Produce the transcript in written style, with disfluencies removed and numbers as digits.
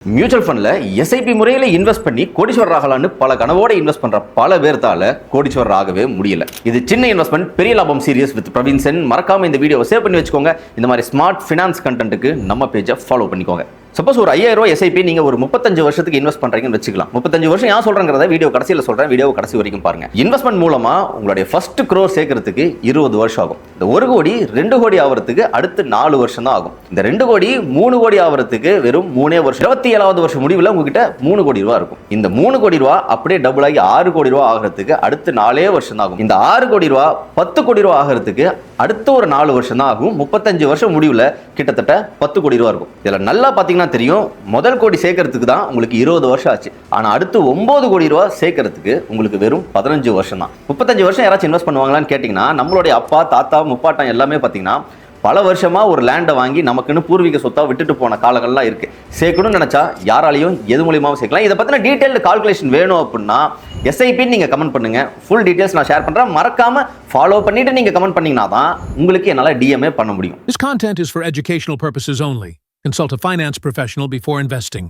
Mutual ஃபண்ட்ல SIP முறையில் invest பண்ணி கோடீஸ்வரர் ஆகலான்னு பல கனவோட இன்வெஸ்ட் பண்ற பல பேர்த்தால கோடீஸ்வரர் ஆகவே முடியல. இது சின்ன இன்வெஸ்ட்மெண்ட் பெரிய லாபம் சீரியஸ் வித் பிரவீன் சென். மறக்காம இந்த வீடியோவை சேவ் பண்ணி வச்சுக்கோங்க. இந்த மாதிரி ஸ்மார்ட் ஃபினான்ஸ் கண்டென்ட்டுக்கு நம்ம பேஜை ஃபாலோ பண்ணிக்கோங்க. சப்போஸ் ஒரு 5000 ரூபாய் எஸ்ஐபி நீங்க ஒரு 35 வருஷத்துக்கு இன்வெஸ்ட் பண்றீங்கன்னு வச்சுக்கலாம். 35 வருஷம் ஏன் சொல்றேங்கிறத வீடியோ கடைசியில் சொல்றேன். வீடியோ கடைசி வரைக்கும் பாருங்க. இன்வெஸ்ட்மெண்ட் மூலமா உங்களுடைய ஃபர்ஸ்ட் crore சேர்க்கறதுக்கு 20 வருஷம் ஆகும். இந்த 1 கோடி 2 கோடி ஆகிறதுக்கு அடுத்து 4 வருஷம் தான் ஆகும். இந்த 2 கோடி 3 கோடி ஆகிறதுக்கு வெறும் 3 வருஷம். 27வது வருஷம் முடிவில் உங்ககிட்ட 3 கோடி ரூபாய் இருக்கும். இந்த 3 கோடி ரூபாய் அப்படியே டபுள் ஆகி 6 கோடி ரூபாய் ஆகிறதுக்கு அடுத்து 4 வருஷம் தான் ஆகும். இந்த 6 கோடி ரூபாய் 10 கோடி ரூபாய் ஆகிறதுக்கு அடுத்து ஒரு 4 வருஷம் தான் ஆகும். 35 வருஷம் முடிவில் கிட்டத்தட்ட 10 கோடி ரூபாய் இருக்கும். இதுல நல்லா பாத்தீங்கன்னா தெரியும், முதல் கோடி சேர்க்கறதுக்கு தான் உங்களுக்கு 20 வருஷம் ஆச்சு. ஆனா அடுத்து 9 கோடி ரூபாய் சேர்க்கறதுக்கு உங்களுக்கு வெறும் 15 வருஷம் தான். 35 வருஷம் யாராச்சும் இன்வெஸ்ட் பண்ணுவாங்களான்னு கேட்டீங்கன்னா, நம்மளுடைய அப்பா தாத்தா முப்பாட்டம் எல்லாமே பாத்தீங்கன்னா பல வருஷமா ஒரு லேண்டை வாங்கி நமக்குன்னு பூர்வீக சொத்தா விட்டுட்டு போன காலங்கள்லாம் இருக்கு. சேர்க்கணும்னு நினைச்சா யாராலையும் எது மூலியமாவும் சேர்க்கலாம். இதை பத்தின டீடைல்டு கால்குலேஷன் வேணும் அப்படின்னா எஸ்ஐபி நீங்க கமெண்ட் பண்ணுங்க. ஃபுல் டீடைல்ஸ் நான் ஷேர் பண்றேன். மறக்காம ஃபாலோ பண்ணிட்டு நீங்க கமெண்ட் பண்ணீங்கன்னா தான் உங்களுக்கு என்னால டிஎம்ஏ பண்ண முடியும். This content is for educational purposes only. Consult a finance professional before investing.